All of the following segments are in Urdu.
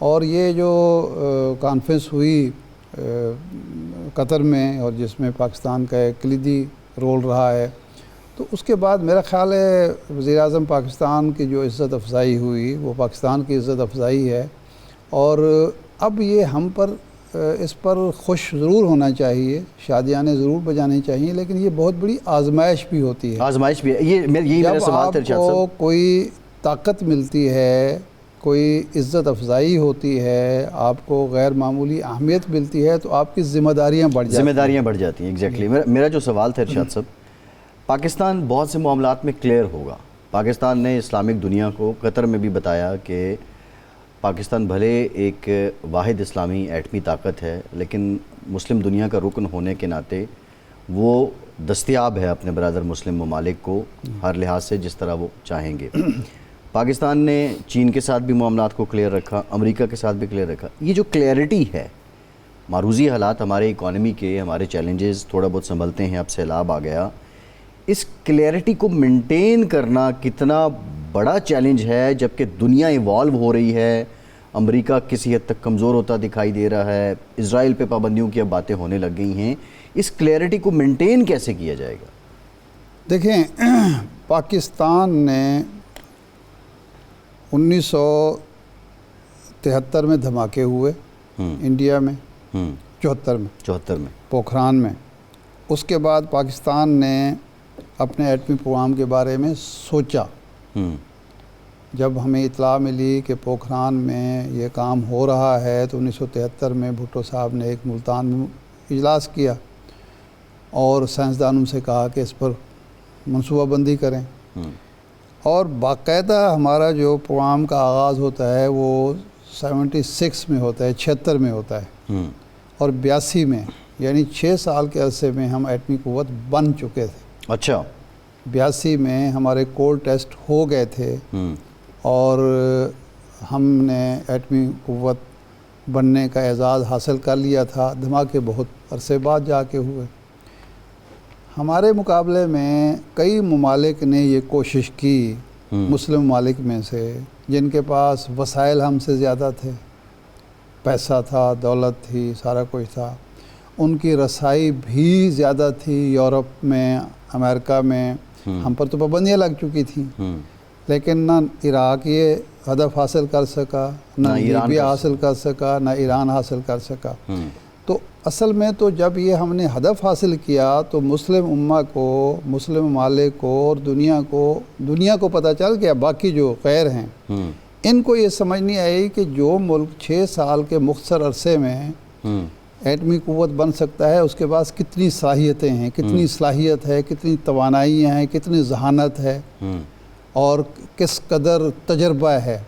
اور یہ جو کانفرنس ہوئی قطر میں اور جس میں پاکستان کا ایک کلیدی رول رہا ہے، تو اس کے بعد میرا خیال ہے وزیر اعظم پاکستان کی جو عزت افزائی ہوئی وہ پاکستان کی عزت افزائی ہے، اور اب یہ ہم پر اس پر خوش ضرور ہونا چاہیے، شادیانے ضرور بجانے چاہیے، لیکن یہ بہت بڑی آزمائش بھی ہوتی ہے۔ آزمائش بھی ہے، یہی میرا سوال تھا ارشاد جب آپ کو صاحب۔ کوئی طاقت ملتی ہے، کوئی عزت افزائی ہوتی ہے، آپ کو غیر معمولی اہمیت ملتی ہے، تو آپ کی ذمہ داریاں بڑھ جاتی ہیں۔ ذمہ داریاں بڑھ جاتی ہیں، ایگزیکٹلی۔ میرا جو سوال تھا ارشاد صاحب، پاکستان بہت سے معاملات میں کلیئر ہوگا۔ پاکستان نے اسلامک دنیا کو قطر میں بھی بتایا کہ پاکستان بھلے ایک واحد اسلامی ایٹمی طاقت ہے، لیکن مسلم دنیا کا رکن ہونے کے ناطے وہ دستیاب ہے اپنے برادر مسلم ممالک کو ہر لحاظ سے جس طرح وہ چاہیں گے۔ پاکستان نے چین کے ساتھ بھی معاملات کو کلیئر رکھا، امریکہ کے ساتھ بھی کلیئر رکھا۔ یہ جو کلیئرٹی ہے، معروضی حالات ہمارے اکانومی کے، ہمارے چیلنجز تھوڑا بہت سنبھلتے ہیں، اب سیلاب آ گیا، اس کلیئرٹی کو مینٹین کرنا کتنا بڑا چیلنج ہے جبکہ دنیا ایوالو ہو رہی ہے، امریکہ کسی حد تک کمزور ہوتا دکھائی دے رہا ہے، اسرائیل پہ پابندیوں کی اب باتیں ہونے لگ گئی ہیں، اس کلیئرٹی کو مینٹین کیسے کیا جائے گا؟ دیکھیں، پاکستان نے 1973 میں دھماکے ہوئے انڈیا میں، 74 میں پوکھران میں۔ اس کے بعد پاکستان نے اپنے ایٹمی پروگرام کے بارے میں سوچا۔ جب ہمیں اطلاع ملی کہ پوکھران میں یہ کام ہو رہا ہے تو 1973 میں بھٹو صاحب نے ایک ملتان میں اجلاس کیا اور سائنسدانوں سے کہا کہ اس پر منصوبہ بندی کریں، اور باقاعدہ ہمارا جو پروگرام کا آغاز ہوتا ہے وہ 76 میں ہوتا ہے، 76 میں ہوتا ہے، اور 82 میں، یعنی 6 سال کے عرصے میں ہم ایٹمی قوت بن چکے تھے۔ اچھا، 82 میں ہمارے کول ٹیسٹ ہو گئے تھے اور ہم نے ایٹمی قوت بننے کا اعزاز حاصل کر لیا تھا۔ دھماکے بہت عرصے بعد جا کے ہوئے۔ ہمارے مقابلے میں کئی ممالک نے یہ کوشش کی، مسلم ممالک میں سے، جن کے پاس وسائل ہم سے زیادہ تھے، پیسہ تھا، دولت تھی، سارا کچھ تھا، ان کی رسائی بھی زیادہ تھی یورپ میں، امریکہ میں، ہم پر تو پابندیاں لگ چکی تھیں، لیکن نہ عراق یہ ہدف حاصل کر سکا، نہ لیبیا حاصل کر سکا، نہ ایران حاصل کر سکا۔ تو اصل میں تو جب یہ ہم نے ہدف حاصل کیا تو مسلم امہ کو، مسلم ممالک کو اور دنیا کو پتہ چل گیا، باقی جو غیر ہیں ان کو یہ سمجھ نہیں آئی کہ جو ملک 6 سال کے مختصر عرصے میں ایٹمی قوت بن سکتا ہے، اس کے پاس کتنی صلاحیتیں ہیں، کتنی صلاحیت ہے، کتنی توانائیاں ہیں، کتنی ذہانت ہے اور کس قدر تجربہ ہے۔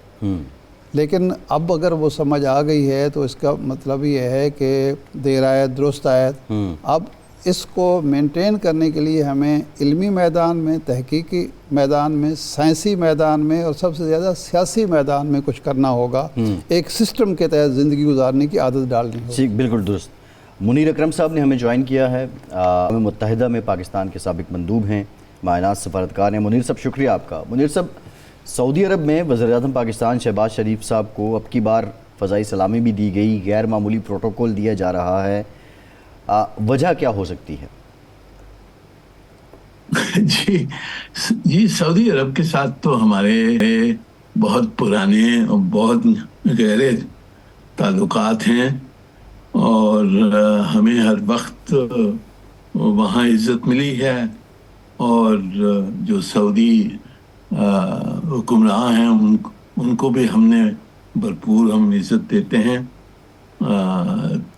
لیکن اب اگر وہ سمجھ آ گئی ہے تو اس کا مطلب یہ ہے کہ دیر آیت درست آیت۔ اب اس کو مینٹین کرنے کے لیے ہمیں علمی میدان میں، تحقیقی میدان میں، سائنسی میدان میں اور سب سے زیادہ سیاسی میدان میں کچھ کرنا ہوگا، ایک سسٹم کے تحت زندگی گزارنے کی عادت ڈالنی ہوگی۔ جی بالکل درست۔ منیر اکرم صاحب نے ہمیں جوائن کیا ہے، اقوام متحدہ میں پاکستان کے سابق مندوب ہیں، معینات سفارتکار ہیں۔ منیر صاحب شکریہ آپ کا۔ منیر صاحب، سعودی عرب میں وزیر اعظم پاکستان شہباز شریف صاحب کو اب کی بار فضائی سلامی بھی دی گئی، غیر معمولی پروٹوکول دیا جا رہا ہے، وجہ کیا ہو سکتی ہے؟ جی سعودی عرب کے ساتھ تو ہمارے بہت پرانے اور بہت گہرے تعلقات ہیں، اور ہمیں ہر وقت وہاں عزت ملی ہے، اور جو سعودی حکمراں ہیں ان کو بھی ہم نے بھرپور ہم عزت دیتے ہیں۔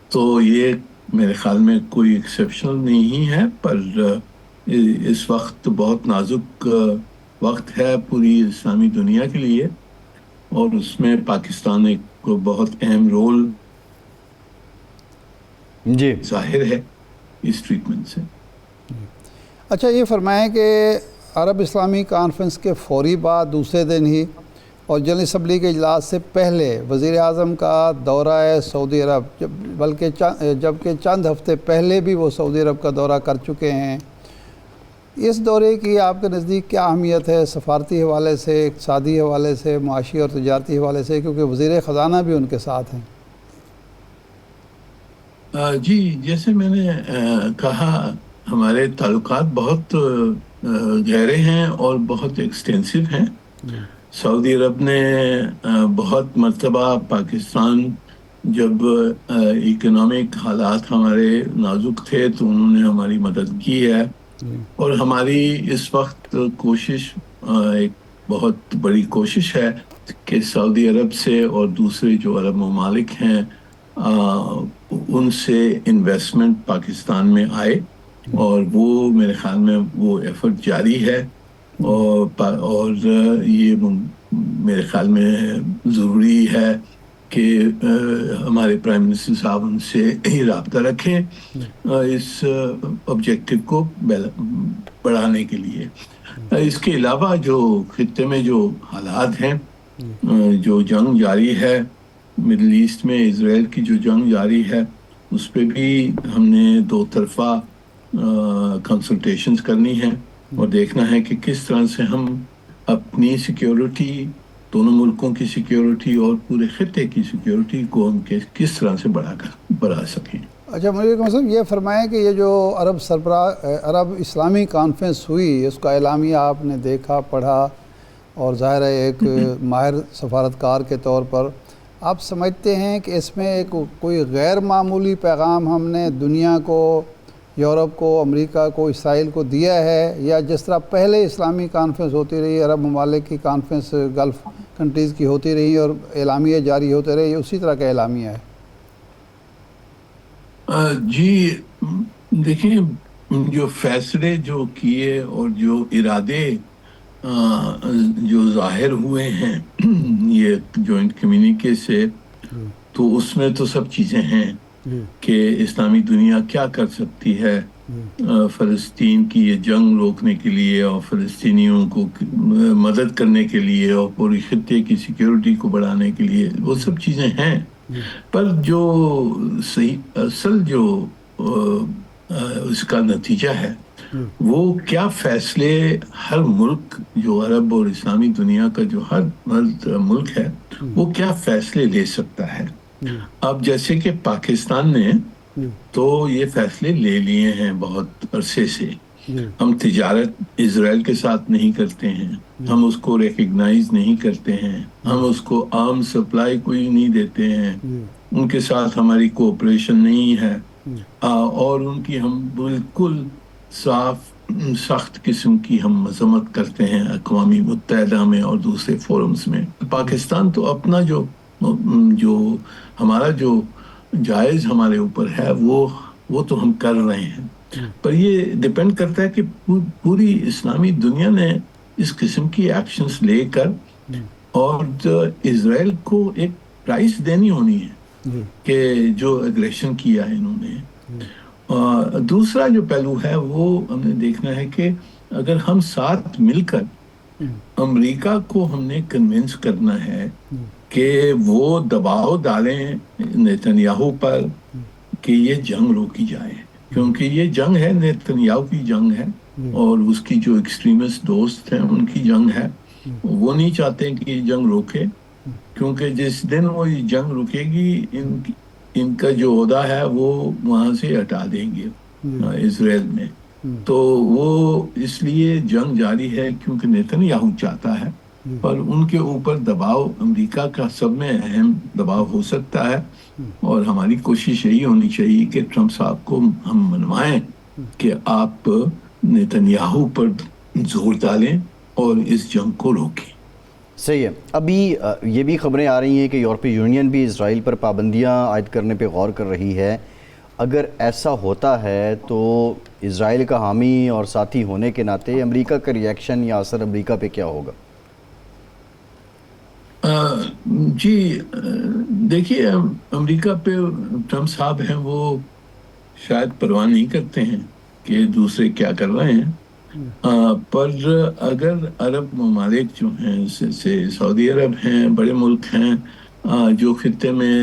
تو یہ میرے خیال میں کوئی ایکسیپشنل نہیں ہے، پر اس وقت بہت نازک وقت ہے پوری اسلامی دنیا کے لیے، اور اس میں پاکستان ایک بہت اہم رول جی ظاہر ہے اس ٹریٹمنٹ سے۔ اچھا، یہ فرمائیں کہ عرب اسلامی کانفرنس کے فوری بعد دوسرے دن ہی اور جنرل اسمبلی کے اجلاس سے پہلے وزیر اعظم کا دورہ ہے سعودی عرب، جبکہ چند ہفتے پہلے بھی وہ سعودی عرب کا دورہ کر چکے ہیں، اس دورے کی آپ کے نزدیک کیا اہمیت ہے سفارتی حوالے سے، اقتصادی حوالے سے، معاشی اور تجارتی حوالے سے، کیونکہ وزیر خزانہ بھی ان کے ساتھ ہیں؟ جی، جیسے میں نے کہا، ہمارے تعلقات بہت گہرے ہیں اور بہت ایکسٹینسو ہیں۔ سعودی عرب نے بہت مرتبہ پاکستان، جب اکنامک حالات ہمارے نازک تھے تو انہوں نے ہماری مدد کی ہے، اور ہماری اس وقت کوشش، ایک بہت بڑی کوشش ہے کہ سعودی عرب سے اور دوسرے جو عرب ممالک ہیں ان سے انویسٹمنٹ پاکستان میں آئے، اور وہ میرے خیال میں وہ ایفرٹ جاری ہے، اور یہ میرے خیال میں ضروری ہے کہ ہمارے پرائم منسٹر صاحب ان سے ہی رابطہ رکھیں اس آبجیکٹو کو بڑھانے کے لیے۔ اس کے علاوہ جو خطے میں جو حالات ہیں، جو جنگ جاری ہے مڈل ایسٹ میں، اسرائیل کی جو جنگ جاری ہے، اس پہ بھی ہم نے دو طرفہ کنسلٹیشنز کرنی ہے اور دیکھنا ہے کہ کس طرح سے ہم اپنی سیکیورٹی، دونوں ملکوں کی سیکیورٹی اور پورے خطے کی سیکیورٹی کو ہم کس طرح سے بڑھا سکیں۔ اچھا، مجھے صاحب یہ فرمائیں کہ یہ جو عرب اسلامی کانفرنس ہوئی، اس کا اعلامیہ آپ نے دیکھا، پڑھا، اور ظاہر ہے ایک ماہر سفارتکار کے طور پر آپ سمجھتے ہیں کہ اس میں ایک کوئی غیر معمولی پیغام ہم نے دنیا کو، یورپ کو، امریکہ کو، اسرائیل کو دیا ہے، یا جس طرح پہلے اسلامی کانفرنس ہوتی رہی، عرب ممالک کی کانفرنس گلف کنٹریز کی ہوتی رہی اور اعلامیہ جاری ہوتے رہے، اسی طرح کا اعلامیہ ہے؟ جی، دیکھیں، جو فیصلے جو کیے اور جو ارادے جو ظاہر ہوئے ہیں یہ جوائنٹ کمیونیکے سے، تو اس میں تو سب چیزیں ہیں کہ اسلامی دنیا کیا کر سکتی ہے فلسطین کی یہ جنگ روکنے کے لیے اور فلسطینیوں کو مدد کرنے کے لیے اور پوری خطے کی سیکیورٹی کو بڑھانے کے لیے، وہ سب چیزیں ہیں۔ پر جو اصل جو اس کا نتیجہ ہے، وہ کیا فیصلے ہر ملک، جو عرب اور اسلامی دنیا کا جو ہر ملک ہے، وہ کیا فیصلے لے سکتا ہے۔ اب جیسے کہ پاکستان نے تو یہ فیصلے لے لیے ہیں بہت عرصے سے، ہم تجارت اسرائیل کے ساتھ نہیں کرتے ہیں، ہم اس کو ریکگنائز نہیں کرتے ہیں، ہم اس کو عام سپلائی کوئی نہیں دیتے ہیں، ان کے ساتھ ہماری کوآپریشن نہیں ہے، اور ان کی ہم بالکل سخت قسم کی ہم مذمت کرتے ہیں اقوام متحدہ میں اور دوسرے فورمز میں۔ پاکستان تو اپنا جو ہمارا جو جائز ہمارے اوپر ہے وہ تو ہم کر رہے ہیں، پر یہ ڈیپینڈ کرتا ہے کہ پوری اسلامی دنیا نے اس قسم کی ایکشنز لے کر اور اسرائیل کو ایک پرائس دینی ہونی ہے کہ جو اگریشن کیا ہے انہوں نے۔ دوسرا جو پہلو ہے وہ ہم نے دیکھنا ہے کہ اگر ہم ساتھ مل کر امریکہ کو ہم نے کنونس کرنا ہے کہ وہ دباؤ ڈالیں نیتنیاہو پر کہ یہ جنگ روکی جائے، کیونکہ یہ جنگ ہے، نیتنیاہو کی جنگ ہے اور اس کی جو ایکسٹریمسٹ دوست ہیں ان کی جنگ ہے، وہ نہیں چاہتے کہ یہ جنگ روکے، کیونکہ جس دن وہ یہ جنگ رکے گی ان کا جو عہدہ ہے وہ وہاں سے ہٹا دیں گے اسرائیل میں، تو وہ اس لیے جنگ جاری ہے کیونکہ نیتنیاہو چاہتا ہے، پر ان کے اوپر دباؤ امریکہ کا سب میں اہم دباؤ ہو سکتا ہے، اور ہماری کوشش یہی ہونی چاہیے کہ ٹرمپ صاحب کو ہم منوائیں کہ آپ نیتنیاہو پر زور ڈالیں اور اس جنگ کو روکیں۔ صحیح ہے۔ ابھی یہ بھی خبریں آ رہی ہیں کہ یورپی یونین بھی اسرائیل پر پابندیاں عائد کرنے پہ غور کر رہی ہے۔ اگر ایسا ہوتا ہے تو اسرائیل کا حامی اور ساتھی ہونے کے ناطے امریکہ کا ری ایکشن یا اثر امریکہ پہ کیا ہوگا؟ جی، دیکھیے، امریکہ پہ ٹرمپ صاحب ہیں وہ شاید پرواہ نہیں کرتے ہیں کہ دوسرے کیا کر رہے ہیں، پر اگر عرب ممالک جو ہیں جیسے سعودی عرب ہیں، بڑے ملک ہیں جو خطے میں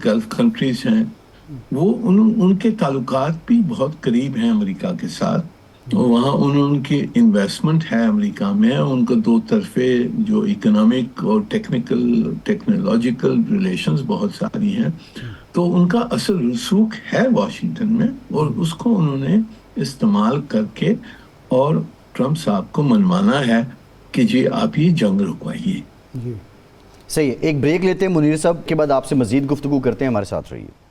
گلف کنٹریز ہیں، وہ ان کے تعلقات بھی بہت قریب ہیں امریکہ کے ساتھ، وہاں ان کی انویسٹمنٹ ہے امریکہ میں، ان کا دو طرفے جو اکنامک اور ٹیکنالوجیکل ریلیشنز بہت ساری ہیں، تو ان کا اثر رسوخ ہے واشنگٹن میں، اور اس کو انہوں نے استعمال کر کے اور ٹرمپ صاحب کو منوانا ہے کہ جی آپ یہ جنگ رکوائیے۔ جی صحیح ہے، ایک بریک لیتے ہیں منیر صاحب، کے بعد آپ سے مزید گفتگو کرتے ہیں، ہمارے ساتھ رہیے۔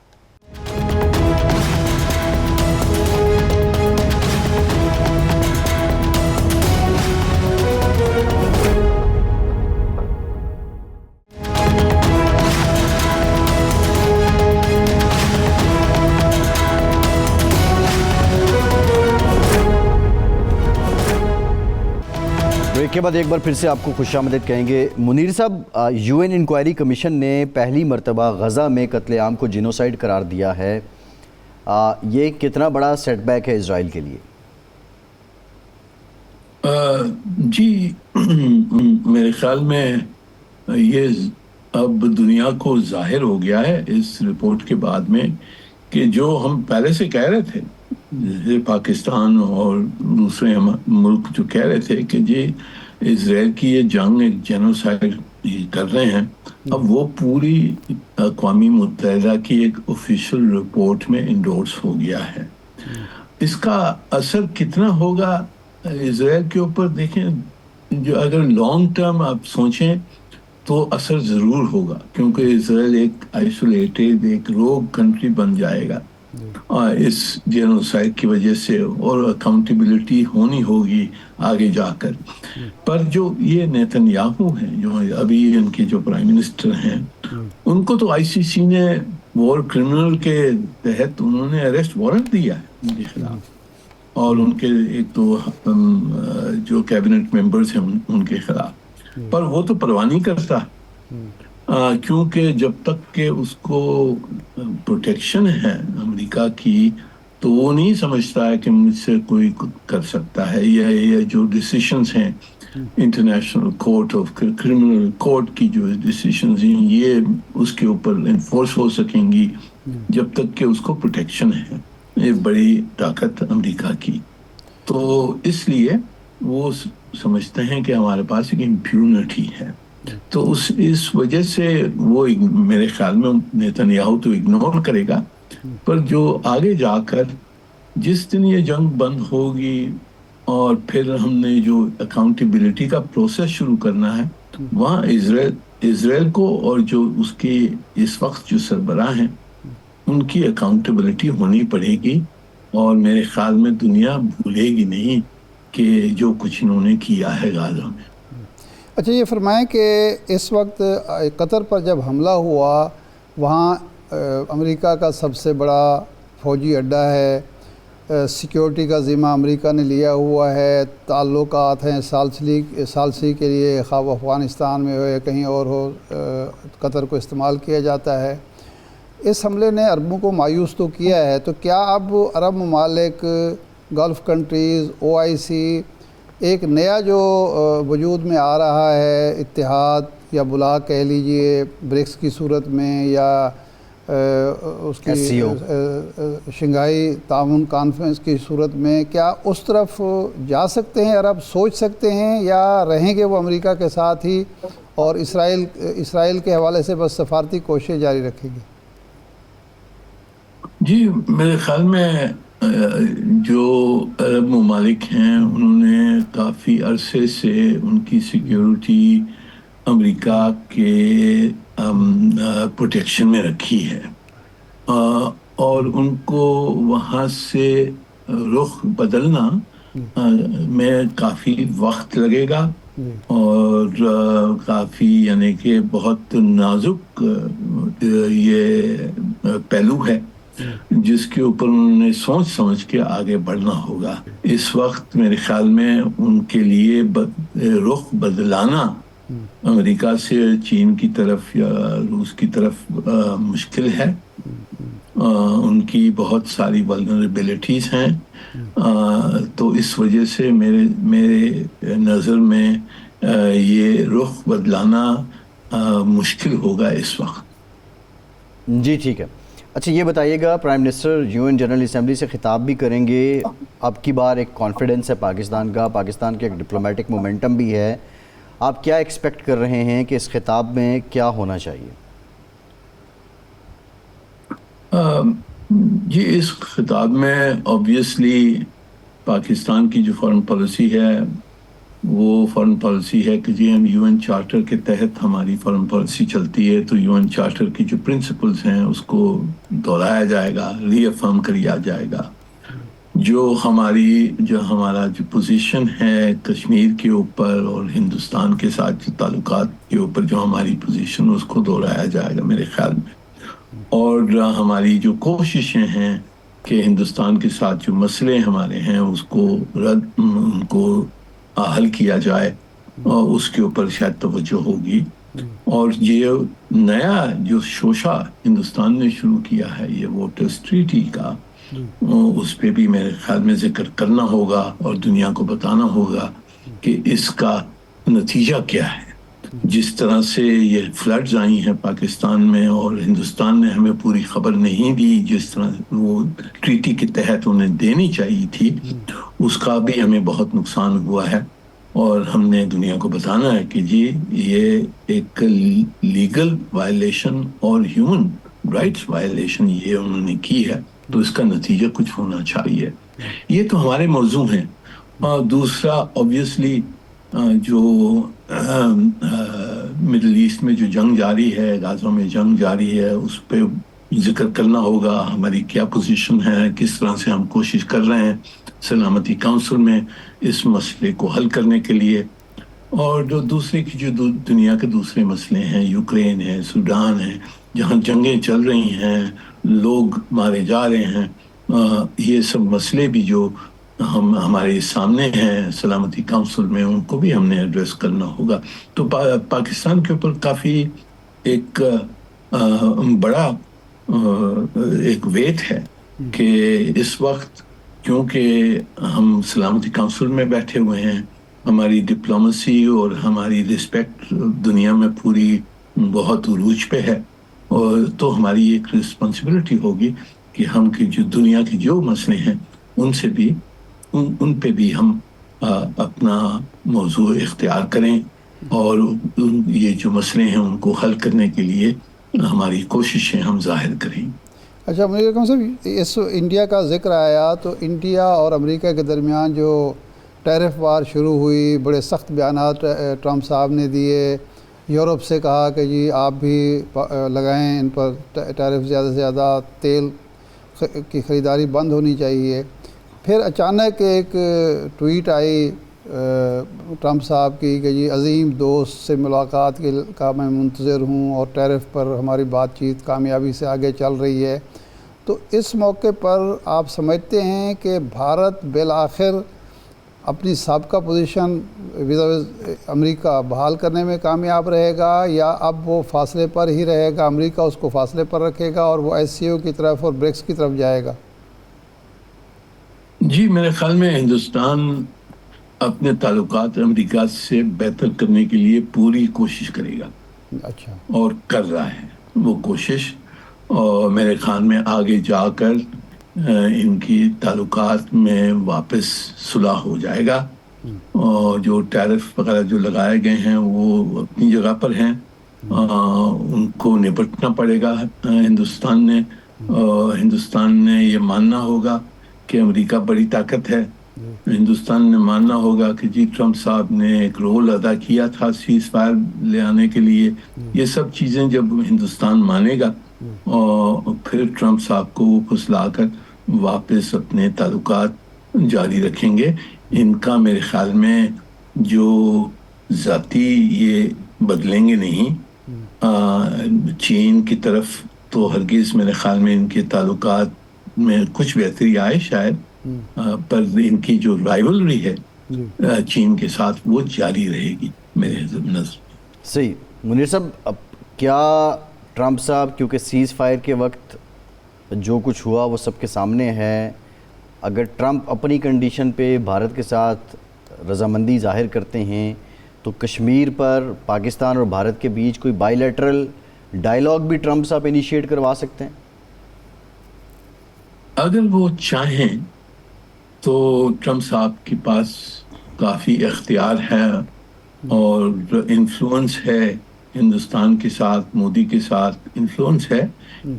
بریک کے بعد ایک بار پھر سے آپ کو خوش آمدید کہیں گے۔ منیر صاحب، یو این انکوائری کمیشن نے پہلی مرتبہ غزہ میں قتل عام کو جینوسائیڈ قرار دیا ہے، یہ کتنا بڑا سیٹ بیک ہے اسرائیل کے لیے؟ جی میرے خیال میں یہ اب دنیا کو ظاہر ہو گیا ہے اس رپورٹ کے بعد میں کہ جو ہم پہلے سے کہہ رہے تھے، جیسے پاکستان اور دوسرے ملک جو کہہ رہے تھے کہ جی اسرائیل کی یہ جنگ ایک جینوسائیڈ کر رہے ہیں، اب وہ پوری اقوام متحدہ کی ایک آفیشیل رپورٹ میں انڈورس ہو گیا ہے۔ اس کا اثر کتنا ہوگا اسرائیل کے اوپر، دیکھیں جو اگر لانگ ٹرم آپ سوچیں تو اثر ضرور ہوگا، کیونکہ اسرائیل ایک آئسولیٹڈ ایک روگ کنٹری بن جائے گا اس جینوسائیڈ کی وجہ سے، اور اکاؤنٹیبلٹی ہونی ہوگی آگے جا کر۔ پر جو یہ نیتن-یاہو ہیں، جو ابھی ان کے جو پرائم منسٹر ہیں، ان کو تو آئی سی سی نے وار کرمنل کے تحت انہوں نے اریسٹ وارنٹ دیا ہے ان کے خلاف، اور ان کے ایک دو جو کیبنٹ ممبرز ہیں ان کے خلاف، پر وہ تو پرواہ نہیں کرتا، کیونکہ جب تک کہ اس کو پروٹیکشن ہے امریکہ کی، تو وہ نہیں سمجھتا ہے کہ مجھ سے کوئی کر سکتا ہے، یا جو ڈیسیشنز ہیں international court of criminal court کی جو ڈیسیشنز ہیں، یہ اس کے اوپر انفورس ہو سکیں گی جب تک کہ اس کو پروٹیکشن ہے، یہ بڑی طاقت امریکہ کی۔ تو اس لیے وہ سمجھتے ہیں کہ ہمارے پاس ایک امپیونٹی ہے، تو اس وجہ سے وہ میرے خیال میں نیتن-یاہو تو اگنور کرے گا، پر جو آگے جا کر جس دن یہ جنگ بند ہوگی اور پھر ہم نے جو اکاؤنٹیبلٹی کا پروسیس شروع کرنا ہے، وہاں اسرائیل کو اور جو اس کے اس وقت جو سربراہ ہیں ان کی اکاؤنٹیبلٹی ہونی پڑے گی، اور میرے خیال میں دنیا بھولے گی نہیں کہ جو کچھ انہوں نے کیا ہے غزہ میں۔ اچھا یہ فرمائیں کہ اس وقت قطر پر جب حملہ ہوا، وہاں امریکہ کا سب سے بڑا فوجی اڈہ ہے، سیکیورٹی کا ذمہ امریکہ نے لیا ہوا ہے، تعلقات ہیں ثالثی کے لیے، خواہ افغانستان میں ہو یا کہیں اور ہو، قطر کو استعمال کیا جاتا ہے۔ اس حملے نے عربوں کو مایوس تو کیا ہے، تو کیا اب عرب ممالک، گلف کنٹریز، OIC، ایک نیا جو وجود میں آ رہا ہے اتحاد یا بلاک کہہ لیجئے برکس کی صورت میں، یا اس کی شنگھائی تعاون کانفرنس کی صورت میں، کیا اس طرف جا سکتے ہیں عرب، سوچ سکتے ہیں، یا رہیں گے وہ امریکہ کے ساتھ ہی اور اسرائیل کے حوالے سے بس سفارتی کوششیں جاری رکھیں گے؟ جی میرے خیال میں جو عرب ممالک ہیں انہوں نے کافی عرصے سے ان کی سیکیورٹی امریکہ کے پروٹیکشن میں رکھی ہے، اور ان کو وہاں سے رخ بدلنا میں کافی وقت لگے گا، اور کافی یعنی کہ بہت نازک یہ پہلو ہے جس کے اوپر انہوں نے سوچ سمجھ کے آگے بڑھنا ہوگا۔ اس وقت میرے خیال میں ان کے لیے رخ بدلانا امریکہ سے چین کی طرف یا روس کی طرف مشکل ہے، ان کی بہت ساری ولنریبلٹیز ہیں، تو اس وجہ سے میرے نظر میں یہ رخ بدلانا مشکل ہوگا اس وقت۔ جی ٹھیک ہے، اچھا یہ بتائیے گا، prime minister UN general assembly سے خطاب بھی کریں گے، اب کی بار ایک کانفیڈنس ہے پاکستان کا، پاکستان کے ایک ڈپلومیٹک مومنٹم بھی ہے، آپ کیا ایکسپیکٹ کر رہے ہیں کہ اس خطاب میں کیا ہونا چاہیے؟ جی اس خطاب میں آبویسلی پاکستان کی جو فارن پالیسی ہے وہ فارن پالیسی ہے کہ جی ہم UN چارٹر کے تحت ہماری فارن پالیسی چلتی ہے، تو UN چارٹر کی جو پرنسپلز ہیں اس کو دہرایا جائے گا، ری افرم کیا جائے گا. جو ہمارا جو پوزیشن ہے کشمیر کے اوپر اور ہندوستان کے ساتھ جو تعلقات کے اوپر جو ہماری پوزیشن اس کو دہرایا جائے گا میرے خیال میں. اور ہماری جو کوششیں ہیں کہ ہندوستان کے ساتھ جو مسئلے ہمارے ہیں اس کو ان کو حل کیا جائے، اور اس کے اوپر شاید توجہ ہوگی. اور یہ نیا جو شوشہ ہندوستان نے شروع کیا ہے یہ ووٹرز ٹریٹی کا، اس پہ بھی میرے خیال میں ذکر کرنا ہوگا اور دنیا کو بتانا ہوگا کہ اس کا نتیجہ کیا ہے. جس طرح سے یہ فلڈز آئی ہیں پاکستان میں اور ہندوستان نے ہمیں پوری خبر نہیں دی جس طرح وہ ٹریٹی کے تحت انہیں دینی چاہیے تھی، اس کا بھی ہمیں بہت نقصان ہوا ہے. اور ہم نے دنیا کو بتانا ہے کہ جی یہ ایک لیگل وائلیشن اور ہیومن رائٹس وائلیشن یہ انہوں نے کی ہے، تو اس کا نتیجہ کچھ ہونا چاہیے. یہ تو ہمارے موضوع ہیں. دوسرا اوبویسلی جو مڈل ایسٹ میں جو جنگ جاری ہے، غزہ میں جنگ جاری ہے، اس پہ ذکر کرنا ہوگا ہماری کیا پوزیشن ہے، کس طرح سے ہم کوشش کر رہے ہیں سلامتی کونسل میں اس مسئلے کو حل کرنے کے لیے. اور جو دوسرے کی جو دنیا کے دوسرے مسئلے ہیں، یوکرین ہے، سوڈان ہے، جہاں جنگیں چل رہی ہیں، لوگ مارے جا رہے ہیں، یہ سب مسئلے بھی جو ہمارے سامنے ہیں سلامتی کونسل میں ان کو بھی ہم نے ایڈریس کرنا ہوگا. تو پاکستان کے اوپر کافی ایک بڑا ایک ویٹ ہے کہ اس وقت کیونکہ ہم سلامتی کونسل میں بیٹھے ہوئے ہیں، ہماری ڈپلومیسی اور ہماری رسپیکٹ دنیا میں پوری بہت عروج پہ ہے، اور تو ہماری ایک رسپانسبلٹی ہوگی کہ ہم کی جو دنیا کے جو مسئلے ہیں ان سے بھی ان پہ بھی ہم اپنا موضوع اختیار کریں اور یہ جو مسئلے ہیں ان کو حل کرنے کے لیے ہماری کوششیں ہم ظاہر کریں. اچھا منیر اکرم صاحب، اس انڈیا کا ذکر آیا تو انڈیا اور امریکہ کے درمیان جو ٹیرف وار شروع ہوئی، بڑے سخت بیانات ٹرمپ صاحب نے دیے، یورپ سے کہا کہ جی آپ بھی لگائیں ان پر ٹیرف، زیادہ سے زیادہ تیل کی خریداری بند ہونی چاہیے. پھر اچانک ایک ٹویٹ آئی ٹرمپ صاحب کی کہ جی عظیم دوست سے ملاقات کا میں منتظر ہوں اور ٹیرف پر ہماری بات چیت کامیابی سے آگے چل رہی ہے. تو اس موقع پر آپ سمجھتے ہیں کہ بھارت بالآخر اپنی سابقہ پوزیشن امریکہ بحال کرنے میں کامیاب رہے گا، یا اب وہ فاصلے پر ہی رہے گا، امریکہ اس کو فاصلے پر رکھے گا اور وہ SCO کی طرف اور برکس کی طرف جائے گا؟ جی میرے خیال میں ہندوستان اپنے تعلقات امریکہ سے بہتر کرنے کے لیے پوری کوشش کرے گا. اچھا. اور کر رہا ہے وہ کوشش، اور میرے خیال میں آگے جا کر ان کی تعلقات میں واپس صلح ہو جائے گا. اور جو ٹیرف وغیرہ جو لگائے گئے ہیں وہ اپنی جگہ پر ہیں، ان کو نپٹنا پڑے گا ہندوستان نے. ہندوستان نے یہ ماننا ہوگا کہ امریکہ بڑی طاقت ہے. ہندوستان نے ماننا ہوگا کہ جی ٹرمپ صاحب نے ایک رول ادا کیا تھا سیز فائر لے آنے کے لیے. یہ سب چیزیں جب ہندوستان مانے گا اور پھر ٹرمپ صاحب کو وہ پھسلا کر واپس اپنے تعلقات جاری رکھیں گے. ان کا میرے خیال میں جو ذاتی یہ بدلیں گے نہیں. چین کی طرف تو ہرگز میرے خیال میں ان کے تعلقات میں کچھ بہتری آئے شاید، پر ان کی جو رائیولری ہے چین کے ساتھ وہ جاری رہے گی میرے نظر. صحیح. منیر صاحب، اب کیا ٹرمپ صاحب، کیونکہ سیز فائر کے وقت جو کچھ ہوا وہ سب کے سامنے ہے، اگر ٹرمپ اپنی کنڈیشن پہ بھارت کے ساتھ رضامندی ظاہر کرتے ہیں تو کشمیر پر پاکستان اور بھارت کے بیچ کوئی بائی لیٹرل ڈائلاگ بھی ٹرمپ صاحب انیشیٹ کروا سکتے ہیں؟ اگر وہ چاہیں تو ٹرمپ صاحب کے پاس کافی اختیار ہے اور انفلوئنس ہے ہندوستان کے ساتھ، مودی کے ساتھ انفلوئنس ہے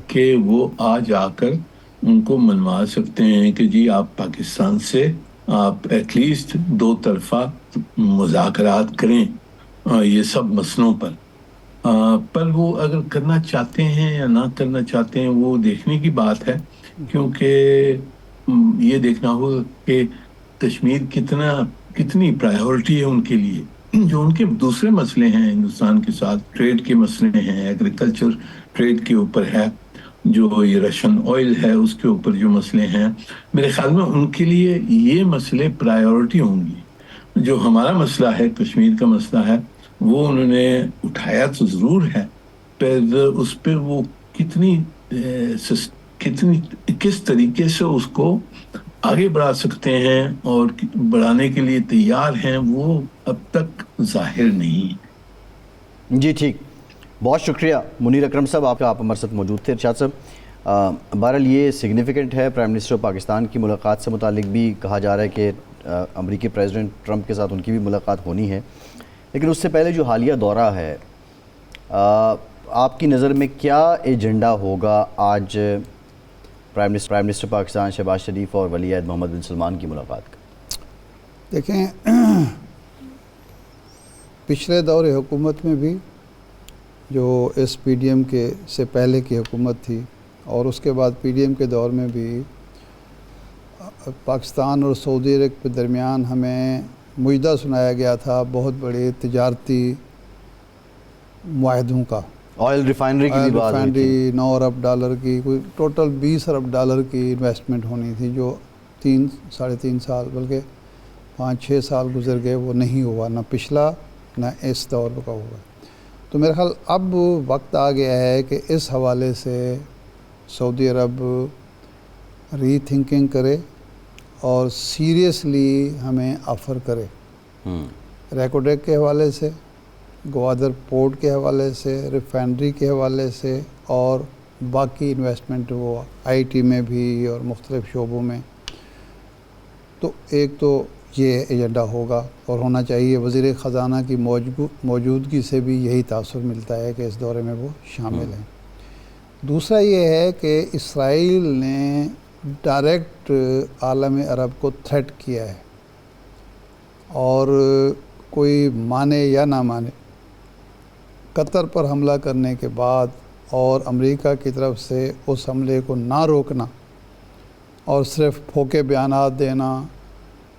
کہ وہ آ جا کر ان کو منوا سکتے ہیں کہ جی آپ پاکستان سے آپ ایٹ لیسٹ 2 طرفہ مذاکرات کریں یہ سب مسئلوں پر۔ پر وہ اگر کرنا چاہتے ہیں یا نہ کرنا چاہتے ہیں وہ دیکھنے کی بات ہے، کیونکہ یہ دیکھنا ہوگا کہ کشمیر کتنی پرائیورٹی ہے ان کے لیے۔ جو ان کے دوسرے مسئلے ہیں ہندوستان کے ساتھ، ٹریڈ کے مسئلے ہیں، ایگریکلچر ٹریڈ کے اوپر ہے، جو یہ رشین آئل ہے اس کے اوپر جو مسئلے ہیں، میرے خیال میں ان کے لیے یہ مسئلے پرائیورٹی ہوں گی۔ جو ہمارا مسئلہ ہے، کشمیر کا مسئلہ ہے، وہ انہوں نے اٹھایا تو ضرور ہے، پر اس پہ وہ کس طریقے سے اس کو آگے بڑھا سکتے ہیں اور بڑھانے کے لیے تیار ہیں، وہ اب تک ظاہر نہیں ہے۔ جی ٹھیک، بہت شکریہ منیر اکرم صاحب، آپ ہمارے ساتھ موجود تھے۔ ارشاد صاحب، بہرحال یہ سگنیفیکنٹ ہے، پرائم منسٹر پاکستان کی ملاقات سے متعلق بھی کہا جا رہا ہے کہ امریکی پریزیڈنٹ ٹرمپ کے ساتھ ان کی بھی ملاقات ہونی ہے، لیکن اس سے پہلے جو حالیہ دورہ ہے، آپ کی نظر میں کیا ایجنڈا ہوگا آج پرائم منسٹر پاکستان شہباز شریف اور ولی عہد محمد بن سلمان کی ملاقات کا؟ دیکھیں، پچھلے دور حکومت میں بھی جو ایس پی ڈی ایم کے سے پہلے کی حکومت تھی اور اس کے بعد پی ڈی ایم کے دور میں بھی پاکستان اور سعودی عرب کے درمیان ہمیں مجدہ سنایا گیا تھا بہت بڑے تجارتی معاہدوں کا۔ آئل ریفائنری کی بھی بات ہوئی تھی، 9 ارب ڈالر کی، کوئی ٹوٹل 20 ارب ڈالر کی انویسٹمنٹ ہونی تھی، جو 3-3.5 سال بلکہ 5-6 سال گزر گئے، وہ نہیں ہوا، نہ پچھلا نہ اس دور کا ہوا۔ تو میرے خیال اب وقت آ گیا ہے کہ اس حوالے سے سعودی عرب ری تھنکنگ کرے اور سیریسلی ہمیں آفر کرے، ریکوڈیک کے حوالے سے، گوادر پورٹ کے حوالے سے، ریفائنری کے حوالے سے، اور باقی انویسٹمنٹ وہ آئی ٹی میں بھی اور مختلف شعبوں میں۔ تو ایک تو یہ ایجنڈا ہوگا اور ہونا چاہیے۔ وزیر خزانہ کی موجودگی سے بھی یہی تاثر ملتا ہے کہ اس دورے میں وہ شامل ہیں۔ دوسرا یہ ہے کہ اسرائیل نے ڈائریکٹ عالم عرب کو تھریٹ کیا ہے، اور کوئی مانے یا نہ مانے، قطر پر حملہ کرنے کے بعد اور امریکہ کی طرف سے اس حملے کو نہ روکنا اور صرف پھوکے بیانات دینا،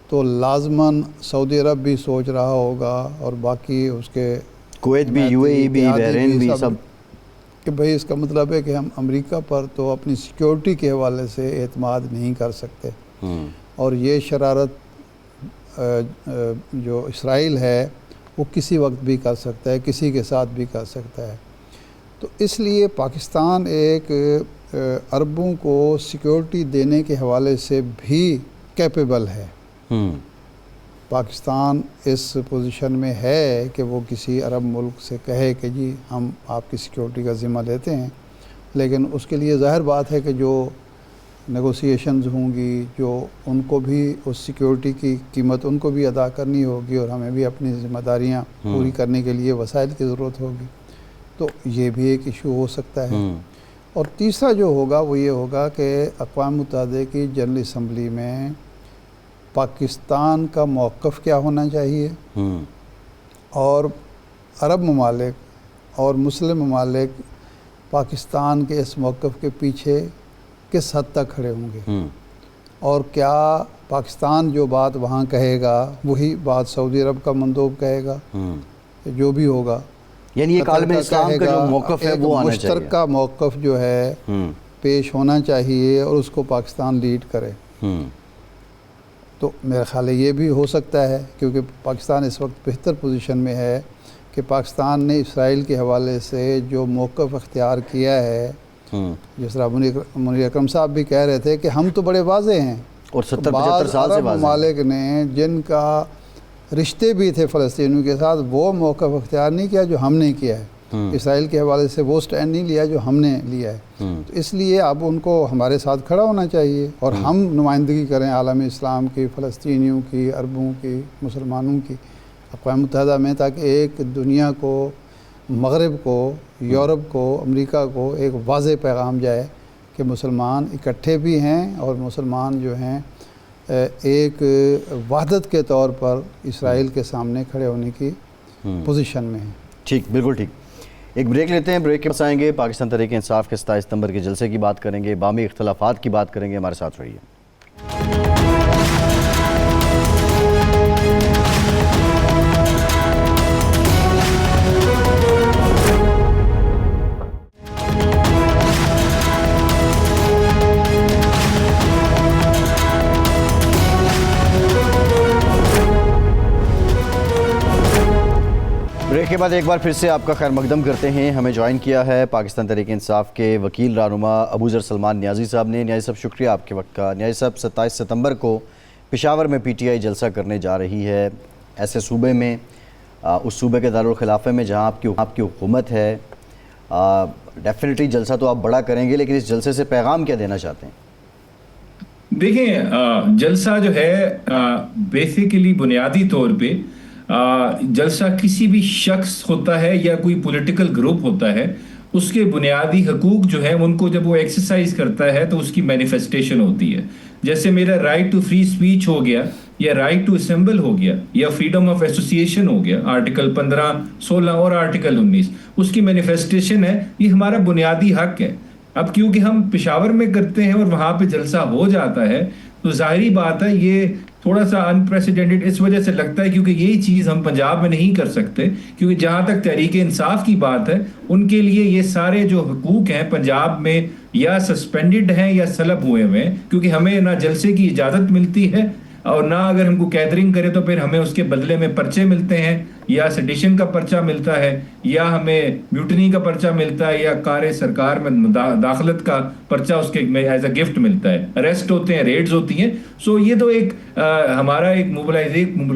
تو لازماً سعودی عرب بھی سوچ رہا ہوگا اور باقی اس کے کویت بھی، یو اے ای بھی، بحرین بھی، سب، کہ بھئی اس کا مطلب ہے کہ ہم امریکہ پر تو اپنی سیکیورٹی کے حوالے سے اعتماد نہیں کر سکتے، اور یہ شرارت جو اسرائیل ہے وہ کسی وقت بھی کر سکتا ہے، کسی کے ساتھ بھی کر سکتا ہے۔ تو اس لیے پاکستان ایک عربوں کو سیکیورٹی دینے کے حوالے سے بھی کیپیبل ہے۔ پاکستان اس پوزیشن میں ہے کہ وہ کسی عرب ملک سے کہے کہ جی ہم آپ کی سیکیورٹی کا ذمہ لیتے ہیں، لیکن اس کے لیے ظاہر بات ہے کہ جو نیگوسیشنز ہوں گی، جو ان کو بھی اس سیکیورٹی کی قیمت ان کو بھی ادا کرنی ہوگی، اور ہمیں بھی اپنی ذمہ داریاں پوری کرنے کے لیے وسائل کی ضرورت ہوگی، تو یہ بھی ایک ایشو ہو سکتا ہے۔ اور تیسرا جو ہوگا وہ یہ ہوگا کہ اقوام متحدہ کی جنرل اسمبلی میں پاکستان کا موقف کیا ہونا چاہیے، اور عرب ممالک اور مسلم ممالک پاکستان کے اس موقف کے پیچھے کس حد تک کھڑے ہوں گے، اور کیا پاکستان جو بات وہاں کہے گا وہی بات سعودی عرب کا مندوب کہے گا، جو بھی ہوگا، یعنی ایک عالم اسلام کا جو موقف ہے وہ آنا چاہیے، مشترکہ موقف جو ہے پیش ہونا چاہیے، اور اس کو پاکستان لیڈ کرے۔ تو میرا خیال ہے یہ بھی ہو سکتا ہے، کیونکہ پاکستان اس وقت بہتر پوزیشن میں ہے کہ پاکستان نے اسرائیل کے حوالے سے جو موقف اختیار کیا ہے، جس طرح منیر اکرم صاحب بھی کہہ رہے تھے کہ ہم تو بڑے واضح ہیں، اور 70-75 سال سے واضح ممالک نے جن کا رشتے بھی تھے فلسطینیوں کے ساتھ وہ موقف اختیار نہیں کیا جو ہم نے کیا ہے۔ اسرائیل کے حوالے سے وہ سٹینڈ نہیں لیا جو ہم نے لیا ہے. تو اس لیے اب ان کو ہمارے ساتھ کھڑا ہونا چاہیے اور ہم نمائندگی کریں عالم اسلام کی، فلسطینیوں کی، عربوں کی، مسلمانوں کی اقوام متحدہ میں، تاکہ ایک دنیا کو، مغرب کو، یورپ کو، امریکہ کو ایک واضح پیغام جائے کہ مسلمان اکٹھے بھی ہیں اور مسلمان جو ہیں ایک وحدت کے طور پر اسرائیل کے سامنے کھڑے ہونے کی پوزیشن میں ہیں. ٹھیک، بالکل ٹھیک. ایک بریک لیتے ہیں، بریک کے پاس آئیں گے پاکستان تحریک انصاف کے 27 ستمبر کے جلسے کی بات کریں گے، باہمی اختلافات کی بات کریں گے. ہمارے ساتھ رہیے. بریک کے بعد ایک بار پھر سے آپ کا خیر مقدم کرتے ہیں. ہمیں جوائن کیا ہے پاکستان تحریک انصاف کے وکیل رہنما ابوذر سلمان نیازی صاحب نے. نیازی صاحب شکریہ آپ کے وقت کا. نیازی صاحب 27 ستمبر کو پشاور میں پی ٹی آئی جلسہ کرنے جا رہی ہے ایسے صوبے میں، اس صوبے کے دارالخلافے میں جہاں آپ کی حکومت ہے. ڈیفینیٹلی جلسہ تو آپ بڑا کریں گے، لیکن اس جلسے سے پیغام کیا دینا چاہتے ہیں؟ دیکھیں، جلسہ جو ہے بیسیکلی بنیادی طور پہ جلسہ کسی بھی شخص ہوتا ہے یا کوئی پولیٹیکل گروپ ہوتا ہے، اس کے بنیادی حقوق جو ہیں ان کو جب وہ ایکسرسائز کرتا ہے تو اس کی مینیفیسٹیشن ہوتی ہے. جیسے میرا رائٹ ٹو فری اسپیچ ہو گیا، یا رائٹ ٹو اسمبل ہو گیا، یا فریڈم آف ایسوسیشن ہو گیا، آرٹیکل 15، 16 اور آرٹیکل 19 اس کی مینیفیسٹیشن ہے. یہ ہمارا بنیادی حق ہے. اب کیونکہ ہم پشاور میں کرتے ہیں اور وہاں پہ جلسہ ہو جاتا ہے تو ظاہری بات ہے یہ تھوڑا سا انپریسیڈنٹڈ اس وجہ سے لگتا ہے کیونکہ یہی چیز ہم پنجاب میں نہیں کر سکتے. کیونکہ جہاں تک تحریک انصاف کی بات ہے، ان کے لیے یہ سارے جو حقوق ہیں پنجاب میں یا سسپینڈڈ ہیں یا سلب ہوئے ہیں، کیونکہ ہمیں نہ جلسے کی اجازت ملتی ہے اور نہ اگر ہم کو گیدرنگ کرے تو پھر ہمیں اس کے بدلے میں پرچے ملتے ہیں، یا سیڈیشن کا پرچہ ملتا ہے، یا ہمیں میوٹنی کا پرچہ ملتا ہے، یا کار سرکار میں داخلت کا پرچہ اس کے میں ایز اے گفٹ ملتا ہے. اریسٹ ہوتے ہیں، ریڈز ہوتی ہیں. سو یہ تو ایک ہمارا ایک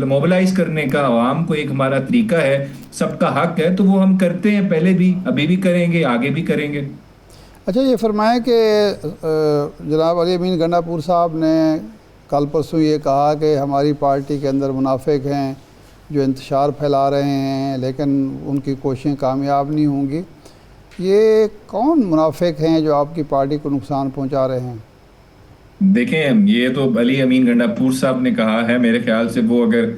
موبلائز کرنے کا عوام کو ایک ہمارا طریقہ ہے، سب کا حق ہے، تو وہ ہم کرتے ہیں، پہلے بھی، ابھی بھی کریں گے، آگے بھی کریں گے. اچھا، یہ فرمائیں کہ جناب علی امین گنڈا پور صاحب نے کل پرسوں یہ کہا کہ ہماری پارٹی کے اندر منافق ہیں جو انتشار پھیلا رہے ہیں لیکن ان کی کوششیں کامیاب نہیں ہوں گی. یہ کون منافق ہیں جو آپ کی پارٹی کو نقصان پہنچا رہے ہیں؟ دیکھیں، یہ تو علی امین گنڈا پور صاحب نے کہا ہے. میرے خیال سے وہ اگر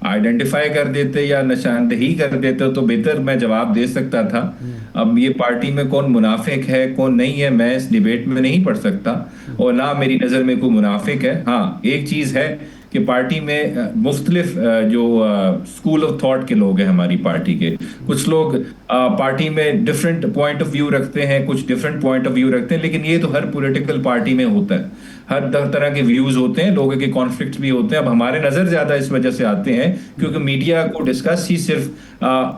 آئیڈینٹیفائی کر دیتے یا نشاندہی کر دیتے تو بہتر میں جواب دے سکتا تھا. اب یہ پارٹی میں کون منافق ہے کون نہیں ہے میں اس ڈیبیٹ میں نہیں پڑھ سکتا، اور نہ میری نظر میں کوئی منافق ہے. ہاں، ایک چیز ہے کہ پارٹی میں مختلف جو اسکول آف تھاٹ کے لوگ ہیں ہماری پارٹی کے. کچھ لوگ پارٹی میں ڈفرینٹ پوائنٹ آف ویو رکھتے ہیں، کچھ ڈفرینٹ پوائنٹ آف ویو رکھتے ہیں، لیکن یہ تو ہر پولیٹیکل پارٹی میں ہوتا ہے. ہر طرح کے ویوز ہوتے ہیں، لوگوں کے کانفلکٹس بھی ہوتے ہیں. اب ہمارے نظر زیادہ اس وجہ سے آتے ہیں کیونکہ میڈیا کو ڈسکس ہی صرف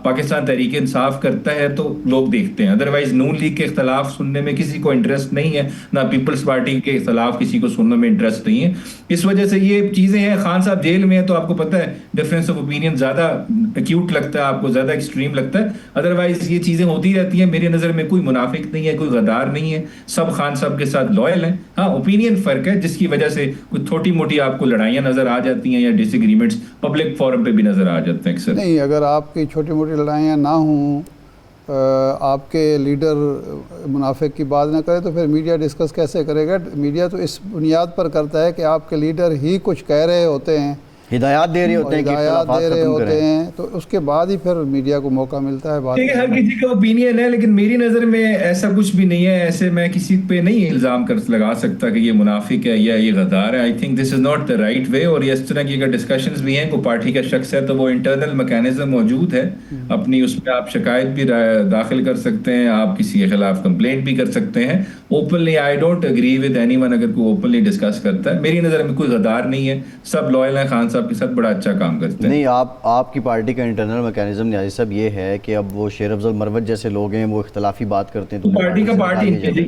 پاکستان تحریک انصاف کرتا ہے تو لوگ دیکھتے ہیں. ادروائز نون لیگ کے اختلاف سننے میں کسی کو انٹرسٹ نہیں ہے، نہ پیپلز پارٹی کے اختلاف کسی کو سننے میں انٹرسٹ نہیں ہے. اس وجہ سے یہ چیزیں ہیں. خان صاحب جیل میں ہیں تو آپ کو پتہ ہے ڈفرینس آف اوپینین زیادہ ایکیوٹ لگتا ہے، آپ کو زیادہ ایکسٹریم لگتا ہے. ادروائز یہ چیزیں ہوتی رہتی ہیں. میری نظر میں کوئی منافق نہیں ہے، کوئی غدار نہیں ہے، سب خان صاحب کے ساتھ لوئل ہیں. ہاں، اوپینین فرق ہے جس کی وجہ سے کچھ چھوٹی موٹی آپ کو لڑائیاں نظر آ جاتی ہیں یا ڈس ایگریمنٹس پبلک فورم پہ بھی نظر آ جاتے ہیں اکثر. نہیں، اگر آپ کی چھوٹی موٹی لڑائیاں نہ ہوں، آپ کے لیڈر منافق کی بات نہ کرے تو پھر میڈیا ڈسکس کیسے کرے گا؟ میڈیا تو اس بنیاد پر کرتا ہے کہ آپ کے لیڈر ہی کچھ کہہ رہے ہوتے ہیں، ہدایات دے رہے ہوتے ہیں، ہدایات دے رہے ہوتے ہیں، تو اس کے بعد ہی پھر میڈیا کو موقع ملتا ہے بات. ہر کسی کا اوپینین ہے، لیکن میری نظر میں ایسا کچھ بھی نہیں ہے. ایسے میں کسی پہ نہیں الزام لگا سکتا کہ یہ منافق ہے یا یہ غدار ہے. I think this is not the right way. اور اس طرح کی اگر ڈسکشنز بھی ہیں، کوئی پارٹی کا شخص ہے تو وہ انٹرنل میکینزم موجود ہے اپنی، اس میں آپ شکایت بھی داخل کر سکتے ہیں، آپ کسی کے خلاف کمپلینٹ بھی کر سکتے ہیں openly. I don't agree with any one اگر کوئی اوپنلی ڈسکس کرتا ہے. میری نظر میں کوئی غدار نہیں ہے، سب لوئل ہیں خان صاحب کے ساتھ بڑا اچھا کام کرتے ہیں. نہیں, آپ کی پارٹی کا انٹرنل میکینزم نیازی صاحب یہ ہے کہ اب وہ شیر افضل مروت جیسے لوگ ہیں وہ اختلافی بات کرتے ہیں تو پارٹی کا party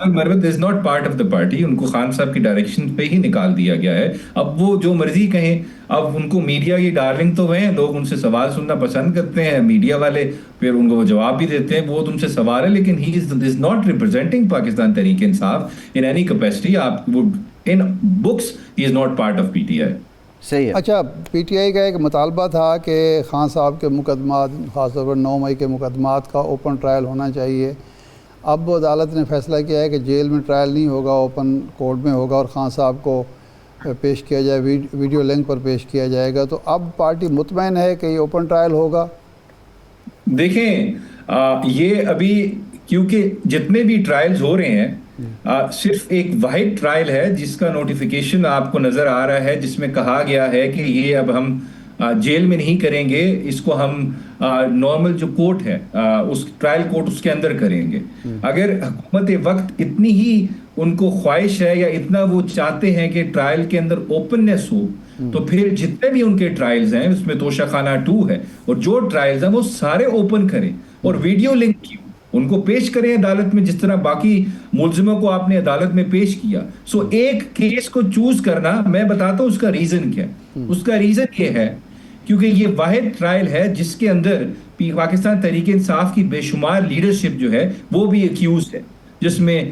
Marwat is not part of the party, ان کو خان صاحب کی ڈائریکشن پہ ہی نکال دیا گیا ہے. اب وہ جو مرضی کہیں, اب ان کو میڈیا کی ڈارلنگ تو ہیں, لوگ ان سے سوال سننا پسند کرتے ہیں, میڈیا والے پھر ان کو وہ جواب بھی دیتے ہیں, وہ تم سے سوال ہے, لیکن he is not representing Pakistan Tehreek Insaf in any capacity. آپ ان بکس he is not part of P T I. صحیح ہے. اچھا, پی ٹی آئی کا ایک مطالبہ تھا کہ خان صاحب کے مقدمات, خاص طور پر 9 مئی کے مقدمات کا اوپن ٹرائل ہونا چاہیے. اب عدالت نے فیصلہ کیا ہے کہ جیل میں ٹرائل نہیں ہوگا, اوپن کورٹ میں ہوگا, اور خان صاحب کو پیش کیا جائے, ویڈیو لنک پر پیش کیا جائے گا. تو اب پارٹی مطمئن ہے کہ یہ اوپن ٹرائل ہوگا؟ دیکھیں, یہ ابھی کیونکہ جتنے بھی ٹرائلز ہو رہے ہیں صرف ایک واحد ٹرائل ہے جس کا نوٹیفیکیشن آپ کو نظر آ رہا ہے, جس میں کہا گیا ہے کہ یہ اب ہم جیل میں نہیں کریں گے, اس کو ہم نارمل جو کورٹ ہے اس ٹرائل کورٹ اس کے اندر کریں گے. اگر حکومت وقت اتنی ہی ان کو خواہش ہے یا اتنا وہ چاہتے ہیں کہ ٹرائل کے اندر اوپننیس ہو, تو پھر جتنے بھی ان کے ٹرائلز ہیں, اس میں توشہ خانہ 2 ہے, اور جو ٹرائلز ہیں وہ سارے اوپن کریں اور ویڈیو لنک کی ان کو پیش کریں عدالت میں, جس طرح باقی ملزموں کو آپ نے عدالت میں پیش کیا. سو ایک کیس کو چوز کرنا, میں بتاتا ہوں اس کا ریزن کیا. اس کا ریزن یہ ہے کیونکہ یہ واحد ٹرائل ہے جس کے اندر پاکستان تحریک انصاف کی بے شمار لیڈرشپ جو ہے وہ بھی ایکیوز ہے, جس میں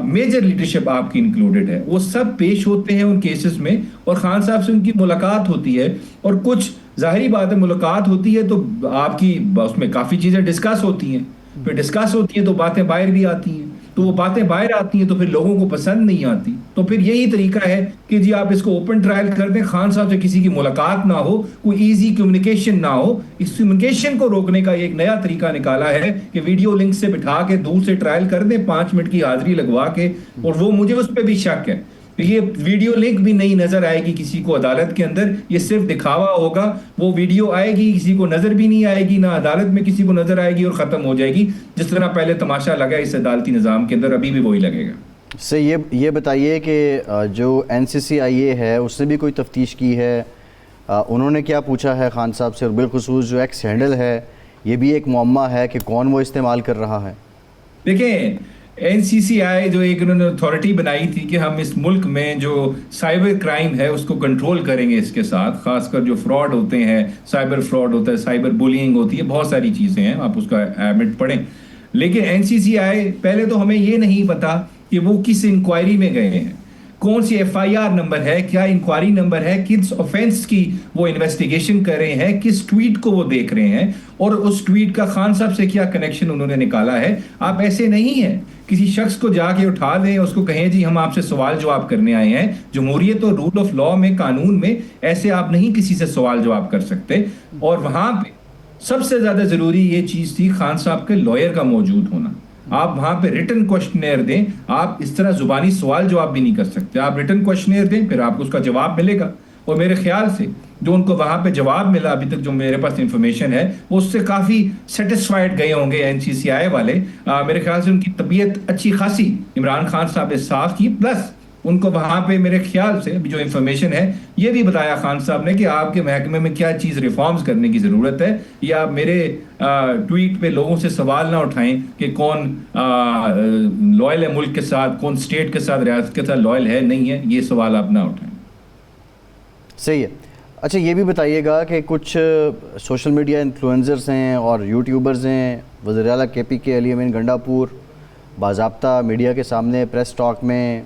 میجر لیڈرشپ آپ کی انکلوڈڈ ہے. وہ سب پیش ہوتے ہیں ان کیسز میں, اور خان صاحب سے ان کی ملاقات ہوتی ہے, اور کچھ ظاہری بات ہے ملاقات ہوتی ہے تو آپ کی اس میں کافی چیزیں ڈسکس ہوتی ہیں, پھر ڈسکس ہوتی ہیں تو باتیں باہر بھی آتی ہیں, تو وہ باتیں باہر آتی ہیں تو پھر لوگوں کو پسند نہیں آتی. تو پھر یہی طریقہ ہے کہ جی آپ اس کو اوپن ٹرائل کر دیں, خان صاحب سے کسی کی ملاقات نہ ہو, کوئی ایزی کمیونیکیشن نہ ہو. اس کمیونیکیشن کو روکنے کا ایک نیا طریقہ نکالا ہے کہ ویڈیو لنک سے بٹھا کے دور سے ٹرائل کر دیں 5 منٹ کی حاضری لگوا کے. اور وہ مجھے اس پہ بھی شک ہے, یہ ویڈیو لنک بھی نہیں نظر آئے گی کسی کو عدالت کے اندر, یہ صرف دکھاوا ہوگا. وہ ویڈیو آئے گی, کسی کو نظر بھی نہیں آئے گی, نہ عدالت میں کسی کو نظر آئے گی, اور ختم ہو جائے گی. جس طرح پہلے تماشا لگا اس عدالتی نظام کے اندر, ابھی بھی وہی لگے گا. سے یہ بتائیے کہ جو NCCIA ہے اس نے بھی کوئی تفتیش کی ہے, انہوں نے کیا پوچھا ہے خان صاحب سے, اور بالخصوص جو ایکس ہینڈل ہے یہ بھی ایک معمہ ہے کہ کون وہ استعمال کر رہا ہے. دیکھیں, NCCI جو ایک انہوں نے اتھارٹی بنائی تھی کہ ہم اس ملک میں جو سائبر کرائم ہے اس کو کنٹرول کریں گے, اس کے ساتھ خاص کر جو فراڈ ہوتے ہیں, سائبر فراڈ ہوتا ہے, سائبر بولینگ ہوتی ہے, بہت ساری چیزیں ہیں, آپ اس کا ایمٹ پڑھیں. لیکن NCCI پہلے تو ہمیں یہ نہیں پتا کہ وہ کس انکوائری میں گئے ہیں, کون سی FIR نمبر ہے, کیا انکوائری نمبر ہے, کس آفینس کی وہ انویسٹیگیشن کر رہے ہیں, کس ٹویٹ کو وہ دیکھ رہے ہیں, اور اس ٹویٹ کا خان صاحب سے کیا کنیکشن انہوں نے نکالا ہے. آپ ایسے نہیں ہیں کسی شخص کو جا کے اٹھا دیں, اس کو کہیں جی ہم آپ سے سوال جواب کرنے آئے ہیں. جمہوریت اور رول آف لا میں, قانون میں ایسے آپ نہیں کسی سے سوال جواب کر سکتے. اور وہاں پہ سب سے زیادہ ضروری یہ چیز تھی خان صاحب کے لائر کا موجود ہونا. آپ وہاں پہ ریٹن کوشچنئر دیں, آپ اس طرح زبانی سوال جواب بھی نہیں کر سکتے. آپ ریٹن کوشچنئر دیں, پھر آپ کو اس کا جواب ملے گا. اور میرے خیال سے جو ان کو وہاں پہ جواب ملا, ابھی تک جو میرے پاس انفارمیشن ہے, وہ اس سے کافی سیٹسفائڈ گئے ہوں گے NCCI والے. میرے خیال سے ان کی طبیعت اچھی خاصی عمران خان صاحب نے صاف کی, پلس ان کو وہاں پہ میرے خیال سے جو انفارمیشن ہے یہ بھی بتایا خان صاحب نے کہ آپ کے محکمے میں کیا چیز ریفارمز کرنے کی ضرورت ہے. یا آپ میرے ٹویٹ پہ لوگوں سے سوال نہ اٹھائیں کہ کون لوئل ہے ملک کے ساتھ, کون اسٹیٹ کے ساتھ, ریاست کے ساتھ لوئل ہے نہیں ہے, یہ سوال آپ نہ اٹھائیں. صحیح ہے. اچھا, یہ بھی بتائیے گا کہ کچھ سوشل میڈیا انفلوئنسرز ہیں اور یوٹیوبرز ہیں, وزیر اعلیٰ KPK علی امین گنڈاپور باضابطہ میڈیا کے سامنے پریس ٹاک میں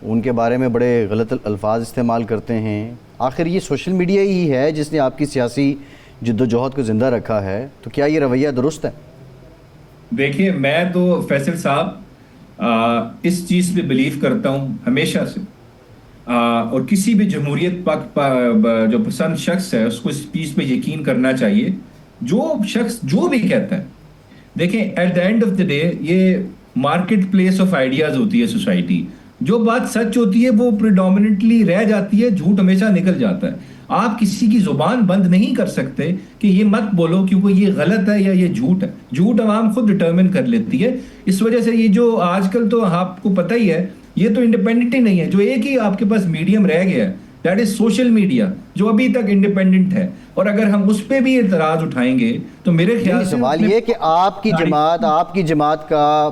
ان کے بارے میں بڑے غلط الفاظ استعمال کرتے ہیں. آخر یہ سوشل میڈیا ہی ہے جس نے آپ کی سیاسی جد و جہد کو زندہ رکھا ہے, تو کیا یہ رویہ درست ہے؟ دیکھیے, میں تو فیصل صاحب اس چیز پہ بلیو کرتا ہوں ہمیشہ سے, اور کسی بھی جمہوریت جو پسند شخص ہے اس کو اس چیز پہ یقین کرنا چاہیے. جو شخص جو بھی کہتا ہے, دیکھیں at the end of the day یہ مارکیٹ پلیس آف آئیڈیاز ہوتی ہے سوسائٹی. جو بات سچ ہوتی ہے وہ پریڈومیننٹلی رہ جاتی ہے, جھوٹ ہمیشہ نکل جاتا ہے. آپ کسی کی زبان بند نہیں کر سکتے کہ یہ مت بولو کیونکہ یہ غلط ہے یا یہ جھوٹ ہے. جھوٹ عوام خود ڈٹرمن کر لیتی ہے. اس وجہ سے یہ جو آج کل تو آپ کو پتہ ہی ہے, یہ تو انڈیپینڈنٹ ہی نہیں ہے. جو ایک ہی آپ کے پاس میڈیم رہ گیا ہے دیٹ از سوشل میڈیا جو ابھی تک انڈیپینڈنٹ ہے. اور اگر ہم اس پہ بھی اعتراض اٹھائیں گے تو میرے خیال سے سوال یہ کہ آپ کی جماعت کا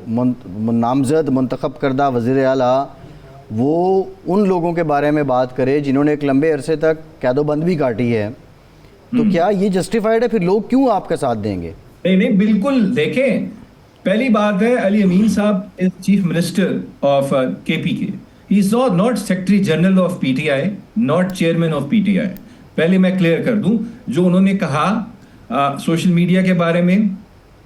نامزد منتخب کردہ وزیر اعلیٰ وہ ان لوگوں کے بارے میں بات کرے جنہوں نے ایک لمبے عرصے تک قید و بند بھی کاٹی ہے, تو کیا یہ جسٹیفائڈ ہے؟ پھر لوگ کیوں آپ کا ساتھ دیں گے؟ نہیں بالکل. دیکھیں, پہلی بات ہے علی امین صاحب از chief minister of K P K. He is not secretary general of P T I, not chairman of P T I. پہلے میں کلیئر کر دوں, جو انہوں نے کہا سوشل میڈیا کے بارے میں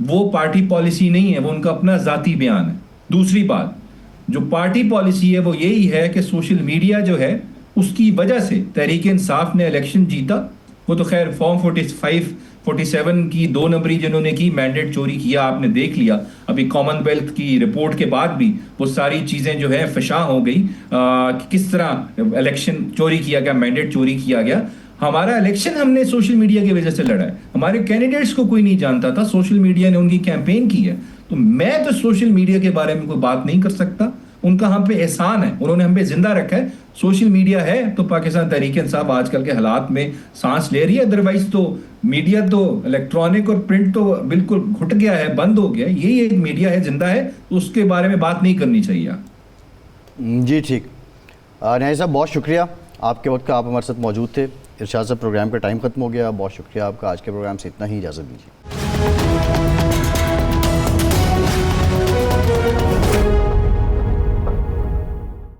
وہ پارٹی پالیسی نہیں ہے, وہ ان کا اپنا ذاتی بیان ہے. دوسری بات, جو پارٹی پالیسی ہے وہ یہی ہے کہ سوشل میڈیا جو ہے اس کی وجہ سے تحریک انصاف نے الیکشن جیتا. وہ تو خیر فارم 47 کی 2 نمبری جنہوں نے کی, مینڈیٹ چوری کیا, آپ نے دیکھ لیا. ابھی کامن ویلتھ کی رپورٹ کے بعد بھی وہ ساری چیزیں جو ہے فشاں ہو گئی کہ کس طرح الیکشن چوری کیا گیا, مینڈیٹ چوری کیا گیا. ہمارا الیکشن ہم نے سوشل میڈیا کی وجہ سے لڑا ہے. ہمارے کینڈیڈیٹس کو کوئی نہیں جانتا تھا, سوشل میڈیا نے ان کی کیمپین کی ہے. تو میں تو سوشل میڈیا کے بارے میں کوئی بات نہیں کر سکتا. ان کا ہم پہ احسان ہے, انہوں نے ہم پہ زندہ رکھا ہے. سوشل میڈیا ہے تو پاکستان تحریک انصاف آج کل کے حالات میں سانس لے رہی ہے. ادروائز تو میڈیا تو الیکٹرانک اور پرنٹ تو بالکل گھٹ گیا ہے, بند ہو گیا. یہی ایک میڈیا ہے, زندہ ہے, تو اس کے بارے میں بات نہیں کرنی چاہیے. جی ٹھیک. نیازی صاحب بہت شکریہ آپ کے وقت کا, آپ ہمارے ساتھ موجود تھے. ارشاد صاحب پروگرام کا ٹائم ختم ہو گیا. بہت شکریہ آپ کا. آج کے پروگرام سے اتنا ہی, اجازت دیجیے.